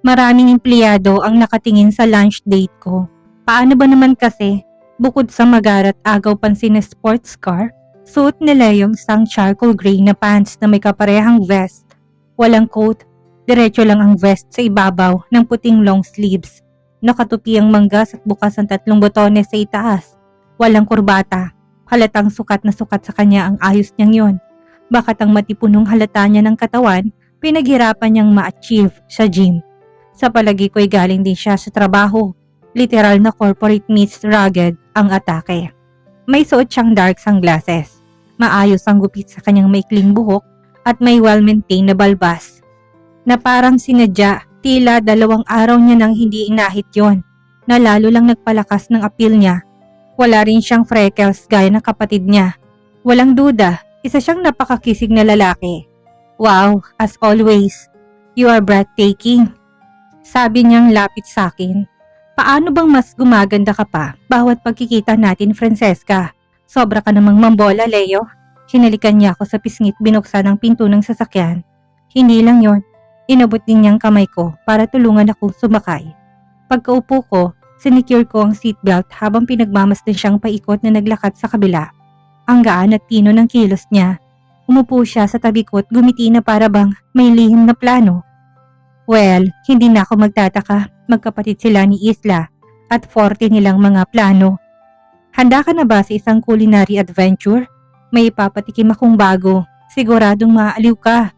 Maraming empleyado ang nakatingin sa lunch date ko. Paano ba naman kasi? Bukod sa magarat agaw pansin na sports car, suot nila yung isang charcoal gray na pants na may kaparehang vest. Walang coat, diretso lang ang vest sa ibabaw ng puting long sleeves. Nakatupi ang manggas at bukas ang 3 botones sa itaas. Walang kurbata. Halatang sukat na sukat sa kanya ang ayos niyang yon. Bakat ang matipunong halata niya ng katawan, pinaghirapan niyang ma-achieve sa gym. Sa palagi ko'y galing din siya sa trabaho. Literal na corporate meets rugged ang atake. May suot siyang dark sunglasses. Maayos ang gupit sa kanyang maikling buhok at may well-maintained na balbas. Na parang sinadya, tila 2 araw niya nang hindi inahit yon, na lalo lang nagpalakas ng appeal niya. Wala rin siyang freckles gaya ng kapatid niya. Walang duda, isa siyang napakakisig na lalaki. Wow, as always, you are breathtaking. Sabi niyang lapit sa akin. Paano bang mas gumaganda ka pa bawat pagkikita natin, Francesca? Sobra ka namang mambola, Leo. Hinalikan niya ako sa pisngit, binuksan ang pinto ng sasakyan. Hindi lang yon, inabot din niyang kamay ko para tulungan ako sumakay. Pagkaupo ko, sinicure ko ang seatbelt habang pinagmamasdan siyang paikot na naglakad sa kabila. Ang gaan at tino ng kilos niya. Umupo siya sa tabi ko at gumiti na para bang may lihim na plano. Well, hindi na ako magtataka. Magkapatid sila ni Isla at 40 nilang mga plano. Handa ka na ba sa isang culinary adventure? May ipapatikim akong bago. Siguradong maaaliw ka.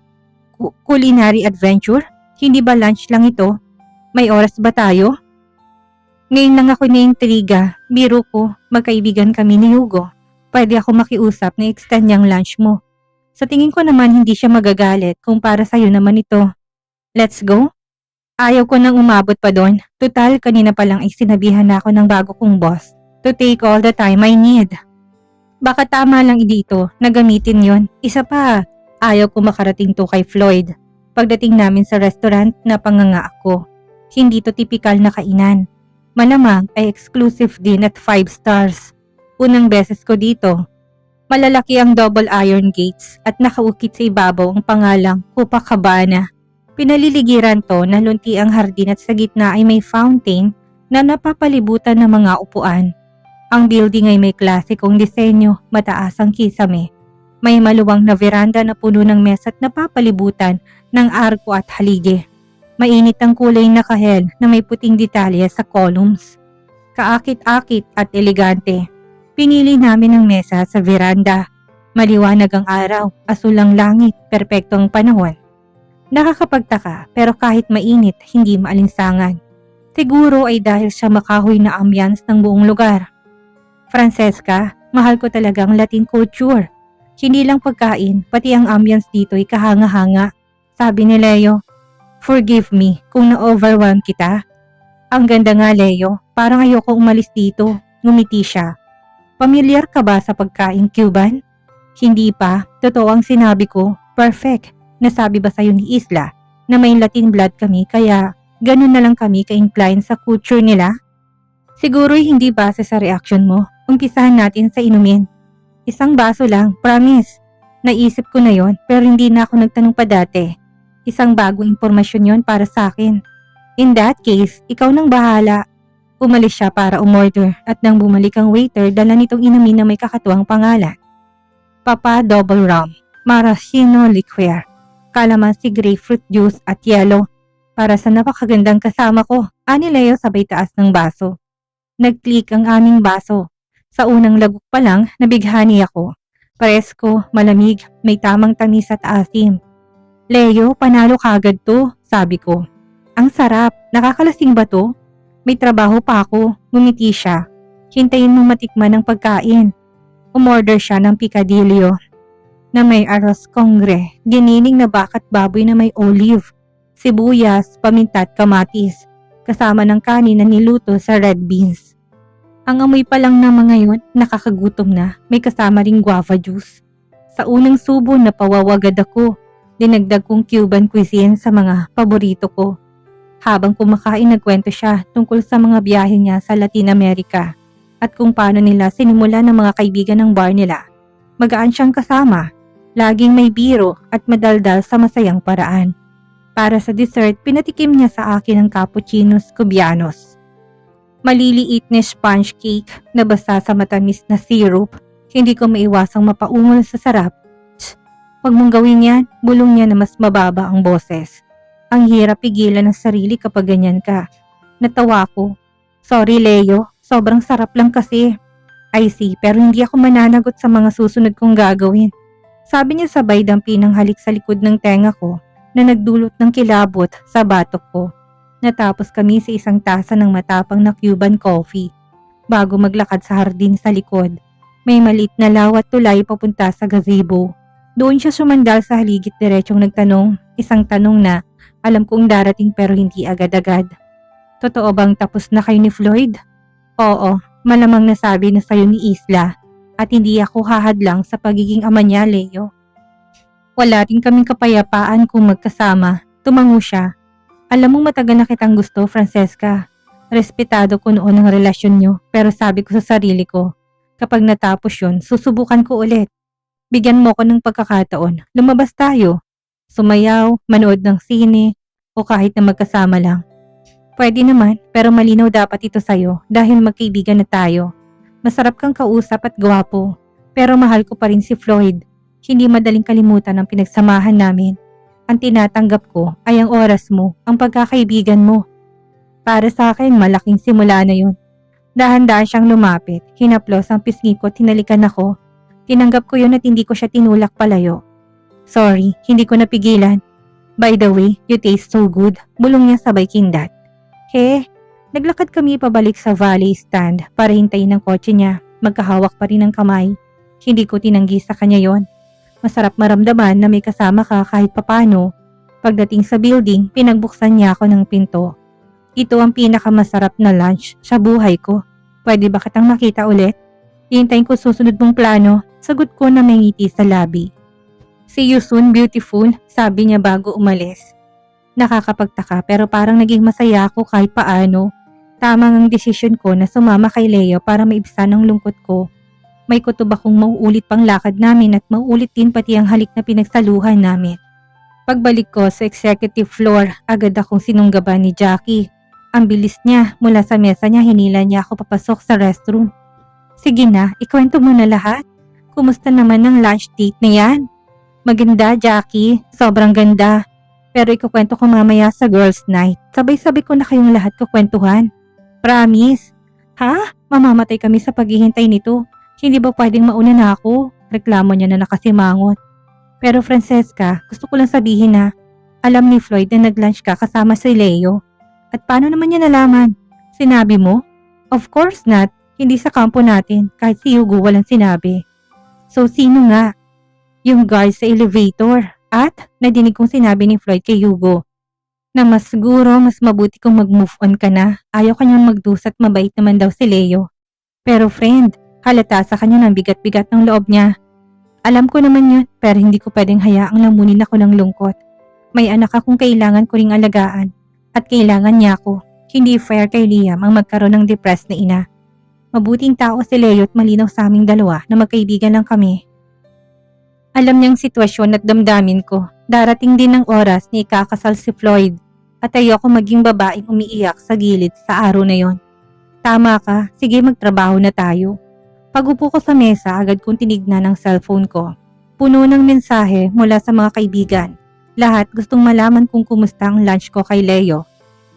Culinary adventure? Hindi ba lunch lang ito? May oras ba tayo? Ngayon lang ako na-intriga. Biro ko, magkaibigan kami ni Hugo. Pwede ako makiusap na extend niyang lunch mo. Sa tingin ko naman hindi siya magagalit kung para sa'yo naman ito. Let's go? Ayaw ko nang umabot pa doon. Tutal, kanina pa lang ay sinabihan na ako ng bago kong boss to take all the time I need. Baka tama lang dito na gamitin yon. Isa pa, ayaw ko makarating to kay Floyd. Pagdating namin sa restaurant, napanganga ako. Hindi to tipikal na kainan. Malamang ay exclusive din at 5 stars. Unang beses ko dito. Malalaki ang double iron gates at nakaukit sa ibabaw ang pangalang Copacabana. Pinaliligiran to na lunti ang hardin at sa gitna ay may fountain na napapalibutan ng mga upuan. Ang building ay may klasikong disenyo, mataas ang kisame. May maluwang na veranda na puno ng mesa at napapalibutan ng arko at haligi. Mainit ang kulay na kahel na may puting detalye sa columns. Kaakit-akit at elegante. Pinili namin ang mesa sa veranda. Maliwanag ang araw, asul ang langit, perpektong panahon. Nakakapagtaka pero kahit mainit, hindi maalinsangan. Siguro ay dahil sa makahoy na ambiance ng buong lugar. Francesca, mahal ko talaga ang Latin culture. Hindi lang pagkain, pati ang ambience dito ay kahanga-hanga. Sabi ni Leo, forgive me kung na-overwhelm kita. Ang ganda nga, Leo, parang ayoko umalis dito. Ngumiti siya. Pamilyar ka ba sa pagkain Cuban? Hindi pa, totoo ang sinabi ko, perfect. Nasabi ba sa'yo ni Isla na may Latin blood kami kaya ganun na lang kami ka-incline sa culture nila? Siguro'y hindi base sa reaction mo. Umpisahan natin sa inumin. Isang baso lang, promise. Naisip ko na yon pero hindi na ako nagtanong pa dati. Isang bagong impormasyon yon para sa akin. In that case, ikaw nang bahala. Umalis siya para umorder at nang bumalik ang waiter dala nitong inumin na may kakatuwang pangalan. Papa Double Rum, Maraschino Liqueur, Calamansi Grapefruit Juice at Yellow. Para sa napakagandang kasama ko, ani Leo sabay taas ng baso. Nag-click ang aming baso. Sa unang lagok pa lang, nabighani ako. Presko, malamig, may tamang tamis at asim. Leo, panalo kagad to, sabi ko. Ang sarap, nakakalasing ba to? May trabaho pa ako, ngumiti siya. Hintayin mong matikman ang pagkain. Umorder siya ng picadillo na may arroz congre, ginining na bakat baboy na may olive, sibuyas, paminta at kamatis, kasama ng kanin na niluto sa red beans. Ang amoy pa lang ng mga yun, nakakagutom na, may kasama ring guava juice. Sa unang subo napawawagad ako, dinagdag kong Cuban cuisine sa mga paborito ko. Habang kumakain nagkwento siya tungkol sa mga biyahe niya sa Latin America at kung paano nila sinimula ng mga kaibigan ng bar nila. Magaan siyang kasama, laging may biro at madaldal sa masayang paraan. Para sa dessert, pinatikim niya sa akin ang cappuccinos cubianos. Maliliit na sponge cake na basa sa matamis na syrup. Hindi ko maiwasang mapaungol sa sarap. Tsk, wag mong gawin yan, bulong niya na mas mababa ang boses. Ang hirap pigilan ng sarili kapag ganyan ka. Natawa ko. Sorry Leo, sobrang sarap lang kasi. I see, pero hindi ako mananagot sa mga susunod kong gagawin. Sabi niya sabay dampi ng halik sa likod ng tenga ko na nagdulot ng kilabot sa batok ko. Natapos kami sa isang tasa ng matapang na Cuban coffee bago maglakad sa hardin sa likod. May maliit na law at tulay papunta sa gazebo. Doon siya sumandal sa haligit diretsong nagtanong, isang tanong na alam kong darating pero hindi agad-agad. Totoo bang tapos na kayo ni Floyd? Oo, malamang nasabi na sayo ni Isla at hindi ako hahadlang sa pagiging ama niya, Leo. Wala rin kaming kapayapaan kung magkasama. Tumango siya. Alam mong matagal na kitang gusto, Francesca. Respetado ko noon ang relasyon nyo, pero sabi ko sa sarili ko, kapag natapos yun, susubukan ko ulit. Bigyan mo ko ng pagkakataon, lumabas tayo. Sumayaw, manood ng sine, o kahit na magkasama lang. Pwede naman, pero malinaw dapat ito sayo dahil magkaibigan na tayo. Masarap kang kausap at gwapo, pero mahal ko pa rin si Floyd. Hindi madaling kalimutan ang pinagsamahan namin. Ang tinatanggap ko ay ang oras mo, ang pagkakaibigan mo. Para sa akin, malaking simula na yun. Dahan-dahan siyang lumapit, hinaplos ang pisngi ko at hinalikan ako. Tinanggap ko yun at hindi ko siya tinulak palayo. Sorry, hindi ko napigilan. By the way, you taste so good, bulong niya sabay kindat. Naglakad kami pabalik sa valet stand para hintayin ang kotse niya. Magkahawak pa rin ang kamay. Hindi ko tinanggi sa kanya yon. Masarap maramdaman na may kasama ka kahit papano. Pagdating sa building, pinagbuksan niya ako ng pinto. Ito ang pinakamasarap na lunch sa buhay ko. Pwede ba kitang makita ulit? Hintayin ko susunod mong plano. Sagot ko na may ngiti sa labi. See you soon, beautiful, sabi niya bago umalis. Nakakapagtaka pero parang naging masaya ako kahit paano. Tamang ang desisyon ko na sumama kay Leo para maibsan ang lungkot ko. May kutob akong mauulit pang lakad namin at mauulit din pati ang halik na pinagsaluhan namin. Pagbalik ko sa executive floor, agad akong sinunggaban ni Jackie. Ang bilis niya, mula sa mesa niya hinila niya ako papasok sa restroom. Sige na, ikwento mo na lahat. Kumusta naman ang lunch date na yan? Maganda, Jackie. Sobrang ganda. Pero ikukwento ko mamaya sa girls' night. Sabay-sabay ko na kayong lahat kukwentuhan. Promise? Ha? Mamamatay kami sa paghihintay nito. Hindi ba pwedeng mauna na ako? Reklamo niya na nakasimangot. Pero Francesca, gusto ko lang sabihin na alam ni Floyd na nag-lunch ka kasama si Leo. At paano naman niya nalaman? Sinabi mo? Of course not. Hindi sa kampo natin. Kahit si Hugo walang sinabi. So sino nga? Yung guard sa elevator. At nadinig kong sinabi ni Floyd kay Hugo na mas siguro mas mabuti kung mag-move on ka na. Ayaw kanyang magdusat, mabait naman daw si Leo. Pero friend, halata sa kanya ng bigat-bigat ng loob niya. Alam ko naman yun, pero hindi ko pwedeng hayaang lamunin ako ng lungkot. May anak akong kailangan ko ring alagaan at kailangan niya ako. Hindi fair kay Liam ang magkaroon ng depressed na ina. Mabuting tao si Leo at malinaw sa aming dalawa na magkaibigan lang kami. Alam niyang sitwasyon at damdamin ko. Darating din ang oras ni ikakasal si Floyd at ayoko maging babaeng umiiyak sa gilid sa araw na yon. Tama ka, sige magtrabaho na tayo. Pag-upo ko sa mesa, agad kong tinignan ang cellphone ko. Puno ng mensahe mula sa mga kaibigan. Lahat gustong malaman kung kumusta ang lunch ko kay Leo.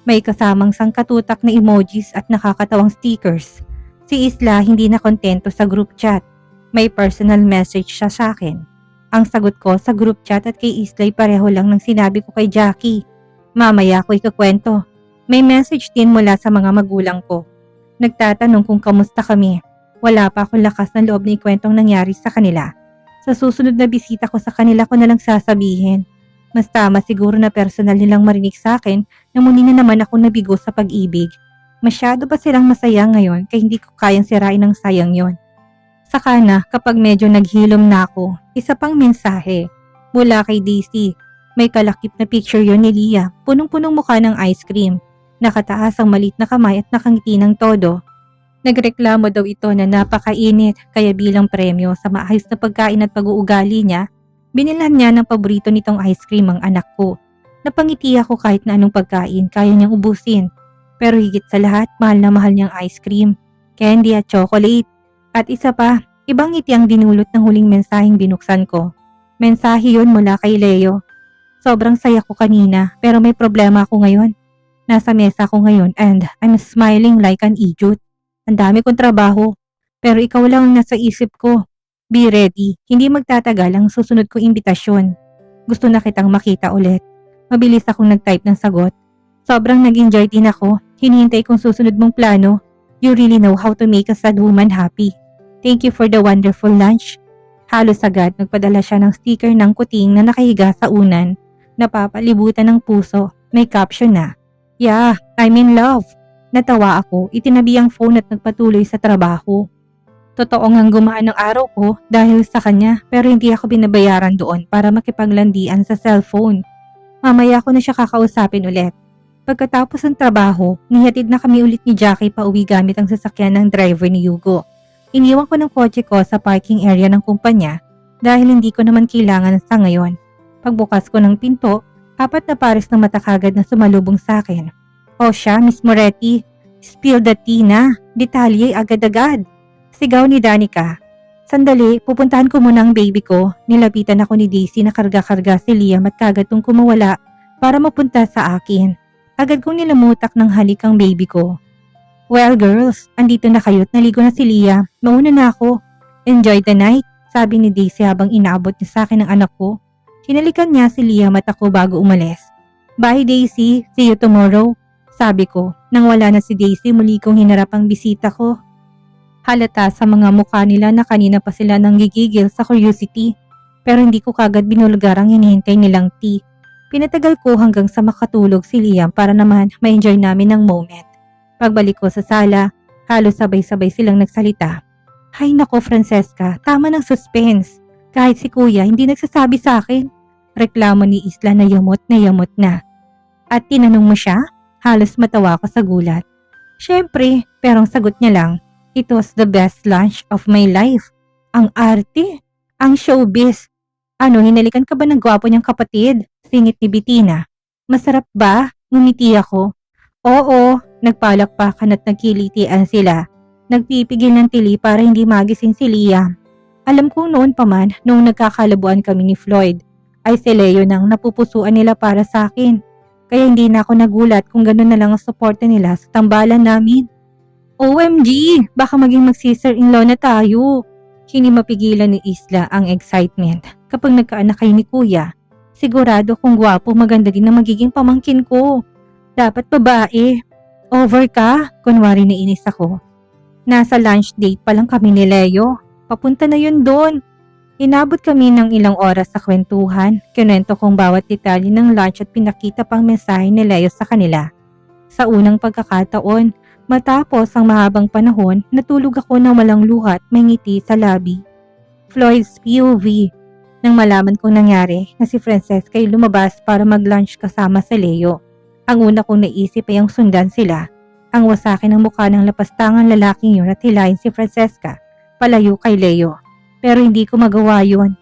May kasamang sangkatutak na emojis at nakakatawang stickers. Si Isla hindi na kontento sa group chat. May personal message siya sa akin. Ang sagot ko sa group chat at kay Isla pareho lang ng sinabi ko kay Jackie. Mamaya ko ikukwento. May message din mula sa mga magulang ko. Nagtatanong kung kamusta kami. Wala pa akong lakas ng loob na ikwentong nangyari sa kanila. Sa susunod na bisita ko sa kanila ko na lang sasabihin. Mas tama siguro na personal nilang marinig sa akin na muli na naman ako nabigo sa pag-ibig. Masyado ba silang masaya ngayon kaya hindi ko kayang sirain ng sayang yon. Saka na kapag medyo naghilom na ako, isa pang mensahe mula kay DC. May kalakip na picture yon ni Lia, punong-punong mukha ng ice cream. Nakataas ang maliit na kamay at nakangiti ng todo. Nagreklamo daw ito na napakainit kaya bilang premyo sa maayos na pagkain at pag-uugali niya, binilhan niya ng paborito nitong ice cream ang anak ko. Napangiti ako kahit na anong pagkain kaya niyang ubusin. Pero higit sa lahat, mahal na mahal niyang ice cream, candy at chocolate. At isa pa, ibang ngiti ang dinulot ng huling mensaheng binuksan ko. Mensahe yun mula kay Leo. Sobrang saya ko kanina pero may problema ako ngayon. Nasa mesa ko ngayon and I'm smiling like an idiot. Ang dami kong trabaho pero ikaw lang ang nasa isip ko. Be ready, hindi magtatagal ang susunod kong imbitasyon. Gusto na kitang makita ulit. Mabilis akong nag-type ng sagot. Sobrang nag-enjoy din ako. Hinihintay kong susunod mong plano. You really know how to make a sad woman happy. Thank you for the wonderful lunch. Halos agad nagpadala siya ng sticker ng kuting na nakahiga sa unan. Napapalibutan ng puso. May caption na, "Yeah, I'm in love." Natawa ako, itinabi ang phone at nagpatuloy sa trabaho. Totoo ngang gumaan ang araw ko dahil sa kanya pero hindi ako binabayaran doon para makipaglandian sa cellphone. Mamaya ko na siya kakausapin ulit. Pagkatapos ng trabaho, nihatid na kami ulit ni Jackie pa uwi gamit ang sasakyan ng driver ni Hugo. Iniwan ko ng kotse ko sa parking area ng kumpanya dahil hindi ko naman kailangan sa ngayon. Pagbukas ko ng pinto, 4 na pares ng mata kagad na sumalubong sa akin. "O siya, Miss Moretti, spill the tea na, detalye agad-agad." Sigaw ni Danica. "Sandali, pupuntahan ko muna ang baby ko." Nilapitan ako ni Daisy na karga-karga si Liam at kagad tong kumawala para mapunta sa akin. Agad kong nilamutak ng halik ang baby ko. "Well girls, andito na kayo at naligo na si Liam. Mauna na ako. Enjoy the night," sabi ni Daisy habang inaabot niya sa akin ang anak ko. Hinalikan niya si Liam at ako bago umalis. "Bye Daisy, see you tomorrow," sabi ko. Nang wala na si Daisy, muli kong hinarap ang bisita ko. Halata sa mga mukha nila na kanina pa sila nanggigigil sa curiosity. Pero hindi ko kagad binulgar ang hinihintay nilang tea. Pinatagal ko hanggang sa makatulog si Liam para naman ma-enjoy namin ang moment. Pagbalik ko sa sala, halos sabay-sabay silang nagsalita. "Hay nako Francesca, tama ng suspense. Kahit si kuya hindi nagsasabi sa akin." Reklamo ni Isla na yamot na. "At tinanong mo siya?" Halos matawa ko sa gulat. "Syempre, pero ang sagot niya lang, 'It was the best lunch of my life." Ang arte, ang showbiz. "Ano, hinalikan ka ba ng gwapo niyang kapatid?" Singit ni Bettina. "Masarap ba?" Ngumiti ako. "Oo," nagpalakpakan at nagkilitian sila. Nagpipigil ng tili para hindi magising si Liam. Alam kong noon pa man, noong nagkakalabuan kami ni Floyd, ay si Leo nang napupusuan nila para sa akin. Kaya hindi na ako nagulat kung gano'n na lang ang suporta nila sa tambalan namin. OMG! Baka maging mag-sister-in-law na tayo. Hindi mapigilan ni Isla ang excitement kapag nagkaanak kayo ni Kuya. Sigurado kung gwapo maganda din na magiging pamangkin ko. Dapat babae. Over ka? Kunwari nainis ako. Nasa lunch date pa lang kami ni Leo. Papunta na yun doon. Inabot kami ng ilang oras sa kwentuhan. Kinwento kong bawat detalye ng lunch at pinakita pang mensahe ni Leo sa kanila. Sa unang pagkakataon, matapos ang mahabang panahon, natulog ako na walang luha at may ngiti sa labi. Floyd's POV. Nang malaman kong nangyari na si Francesca ay lumabas para mag-lunch kasama sa Leo. Ang una kong naisip ay ang sundan sila. Ang wasakin ng mukha ng lapastangang lalaking yun at hilahin si Francesca palayo kay Leo. Pero hindi ko magawa yun.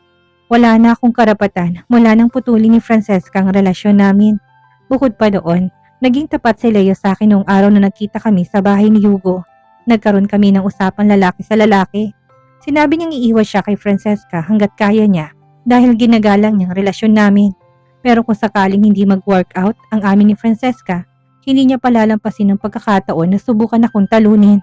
Wala na akong karapatan mula nang putulin ni Francesca ang relasyon namin. Bukod pa doon, naging tapat si Leo sa akin noong araw na nagkita kami sa bahay ni Hugo. Nagkaroon kami ng usapang lalaki sa lalaki. Sinabi niyang iiwas siya kay Francesca hanggat kaya niya dahil ginagalang niyang relasyon namin. Pero kung sakaling hindi mag-workout ang amin ni Francesca, hindi niya palalampasin ng pagkakataon na subukan akong talunin.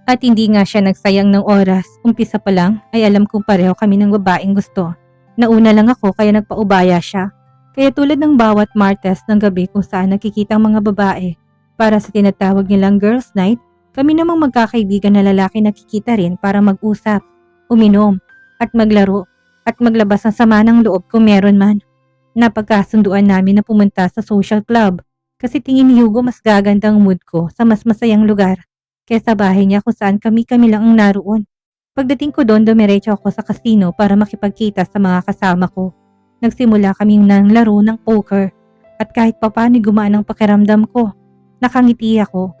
At hindi nga siya nagsayang ng oras. Umpisa pa lang ay alam kong pareho kami ng babaeng gusto. Nauna lang ako kaya nagpaubaya siya. Kaya tulad ng bawat Martes ng gabi kung saan nakikita ang mga babae para sa tinatawag nilang girls night, kami namang magkakaibigan na lalaki nakikita rin para mag-usap, uminom, at maglaro, at maglabas ng sama ng loob kung meron man. Napagkasunduan namin na pumunta sa social club kasi tingin ni Hugo mas gagandang mood ko sa mas masayang lugar kaysa bahay niya kung saan kami lang ang naroon. Pagdating ko doon, dumiretso ako sa casino para makipagkita sa mga kasama ko. Nagsimula kaming ng laro ng poker at kahit papaano gumaan ang pakiramdam ko. Nakangiti ako,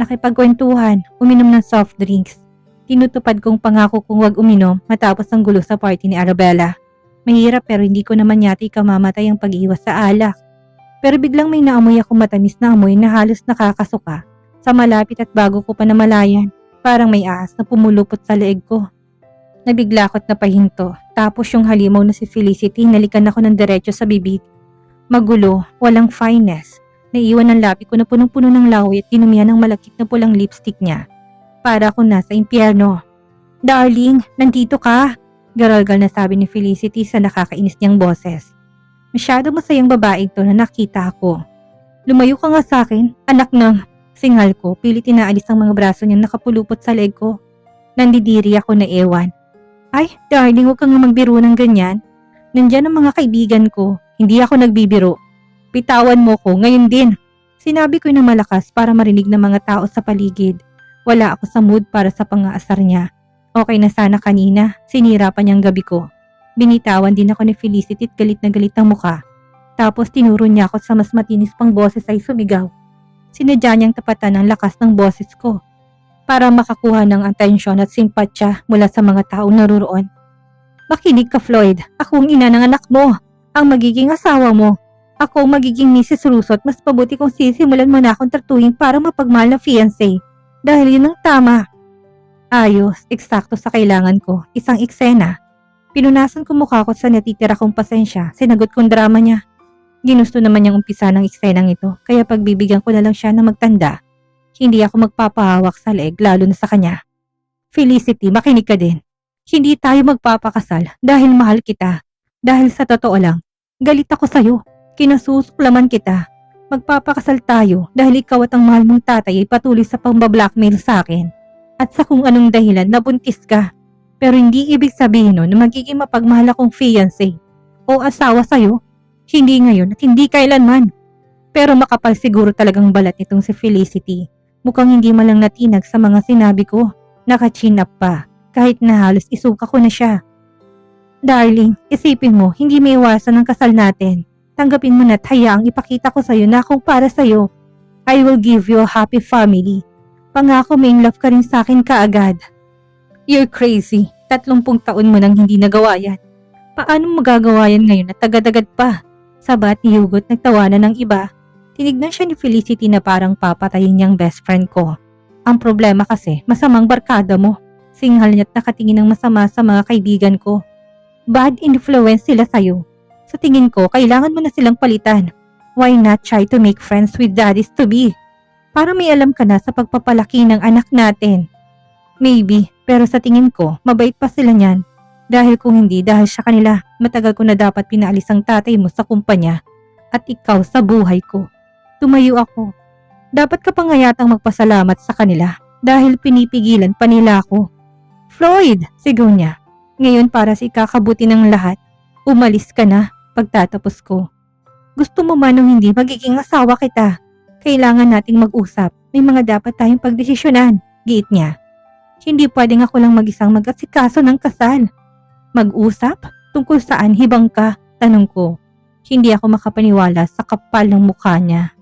nakipagkwentuhan, uminom ng soft drinks. Tinutupad kong pangako kong wag uminom matapos ang gulo sa party ni Arabella. Mahirap pero hindi ko naman yata ikamamatay ang pag-iwas sa alak. Pero biglang may naamoy ako matamis na amoy na halos nakakasuka. Sa malapit at bago ko pa namalayan, parang may ahas na pumulupot sa leeg ko. Nabigla ako't napahinto, tapos yung halimaw na si Felicity nalikan ako ng diretso sa bibig. Magulo, walang fineness. Naiwan ang labi ko na punong-puno ng laway at dinumihan ng malakit na pulang lipstick niya. Para akong nasa impyerno. "Darling, nandito ka!" Garalgal na sabi ni Felicity sa nakakainis niyang boses. Masyado masayang babae ito na nakita ako. "Lumayo ka nga sa akin, anak ng..." Singal ko, pilit inaalis ang mga braso niyang nakapulupot sa leg ko. Nandidiri ako na ewan. "Ay, darling, huwag kang magbiro ng ganyan. Nandyan ang mga kaibigan ko, hindi ako nagbibiro. Bitawan mo ko, ngayon din." Sinabi ko na malakas para marinig ng mga tao sa paligid. Wala ako sa mood para sa pang-aasar niya. Okay na sana kanina, sinira pa niyang gabi ko. Binitawan din ako ni Felicity at galit na galit ang muka. Tapos tinuro niya ako sa mas matinis pang boses ay sumigaw. Sinadya niyang tapatan ang lakas ng boses ko para makakuha ng atensyon at simpatya mula sa mga taong naruroon. "Makinig ka, Floyd. Ako ang ina ng anak mo. Ang magiging asawa mo. Ako ang magiging Mrs. Russo at mas pabuti kung sisimulan mo na akong tratuhin para mapagmahal na fiancé. Dahil yun ang tama." Ayos, eksakto sa kailangan ko. Isang eksena. Pinunasan ko mukha ko sa natitira kong pasensya. Sinagot kong drama niya. Ginusto naman niyang umpisa ng eksenang ito, kaya pagbibigyan ko na lang siya na magtanda. Hindi ako magpapahawak sa leeg lalo na sa kanya. "Felicity, makinig ka din. Hindi tayo magpapakasal dahil mahal kita. Dahil sa totoo lang, galit ako sa'yo. Kinasusuklaman kita. Magpapakasal tayo dahil ikaw at ang mahal mong tatay ay patuloy sa pambablackmail sa akin. At sa kung anong dahilan nabuntis ka. Pero hindi ibig sabihin nun na magiging mapagmahal akong fiancé o asawa sa'yo. Hindi ngayon at hindi kailanman." Pero makapal siguro talagang balat nitong si Felicity. Mukhang hindi man lang natinag sa mga sinabi ko. Naka-chin up pa, kahit na halos isuka ko na siya. "Darling, isipin mo, hindi may iwasan ang kasal natin. Tanggapin mo na't hayaang ipakita ko sa'yo na akong para sa'yo. I will give you a happy family. Pangako may in love ka rin sa akin kaagad." "You're crazy. 30 taon mo nang hindi nagawa yan. Paano magagawa yan ngayon at tagadagad pa?" Sabat ni Hugot nagtawanan ng iba. Tinignan siya ni Felicity na parang papatayin niyang best friend ko. "Ang problema kasi, masamang barkada mo." Singhal niya't nakatingin ng masama sa mga kaibigan ko. "Bad influence sila sa'yo. Sa tingin ko, kailangan mo na silang palitan. Why not try to make friends with daddies to be? Para may alam ka na sa pagpapalaki ng anak natin." "Maybe, pero sa tingin ko, mabait pa sila niyan. Dahil kung hindi dahil sa kanila, matagal ko na dapat pinaalis ang tatay mo sa kumpanya at ikaw sa buhay ko." Tumayo ako. "Dapat ka pa nga yatang magpasalamat sa kanila dahil pinipigilan pa nila ako." "Floyd!" sigaw niya. "Ngayon para sa ikakabuti ng lahat, umalis ka na pagtatapos ko. Gusto mo man o hindi magiging asawa kita. Kailangan nating mag-usap. May mga dapat tayong pagdesisyonan." Giit niya. "Hindi pwedeng ako lang mag-isang mag-asikaso ng kasal." "Mag-usap? Tungkol saan hibang ka?" tanong ko. Hindi ako makapaniwala sa kapal ng mukha niya.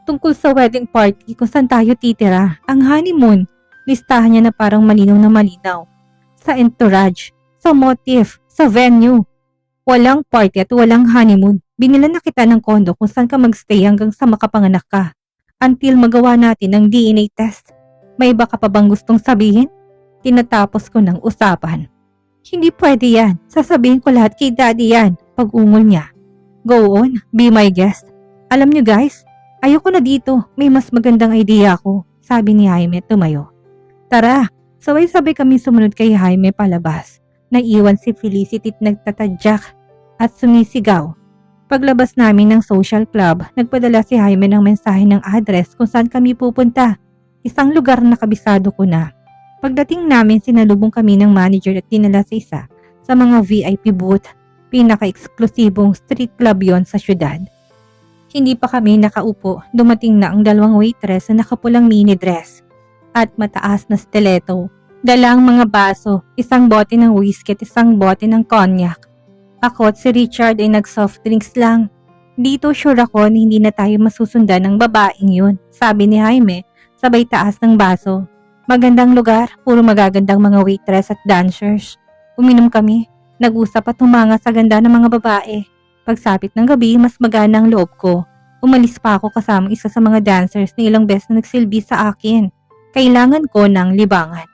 "Tungkol sa wedding party kung saan tayo titira, ang honeymoon." Listahan niya na parang malinaw na malinaw. Sa entourage, sa motif, sa venue. Walang party at walang honeymoon. Binilan na kita ng kondo kung saan ka magstay hanggang sa makapanganak ka. Until magawa natin ang DNA test. May iba ka pa bang gustong sabihin? Tinatapos ko ng usapan. "Hindi pwede yan. Sasabihin ko lahat kay daddy yan." Pag-ungol niya. "Go on, be my guest." "Alam niyo guys, ayoko na dito. May mas magandang idea ako," sabi ni Jaime tumayo. "Tara." Sabay-sabay kami sumunod kay Jaime palabas. Naiwan si Felicity at nagtatadyak at sumisigaw. Paglabas namin ng social club, nagpadala si Jaime ng mensahe ng address kung saan kami pupunta. Isang lugar na kabisado ko na. Pagdating namin, sinalubong kami ng manager at dinala sa isa sa mga VIP booth. Pinaka-eksklusibong street club yon sa syudad. Hindi pa kami nakaupo, dumating na ang 2 waitress na nakapulang mini dress at mataas na stiletto. Dalang mga baso, isang bote ng whiskey at isang bote ng cognac. Ako at si Richard ay nag-soft drinks lang. "Dito sure ako na hindi na tayo masusundan ng babaeng yun," sabi ni Jaime, sabay taas ng baso. "Magandang lugar, puro magagandang mga waitress at dancers." Uminom kami, nag-usap at humanga sa ganda ng mga babae. Pagsapit ng gabi, mas magana ang loob ko. Umalis pa ako kasama isa sa mga dancers na ilang beses na nagsilbi sa akin. Kailangan ko ng libangan.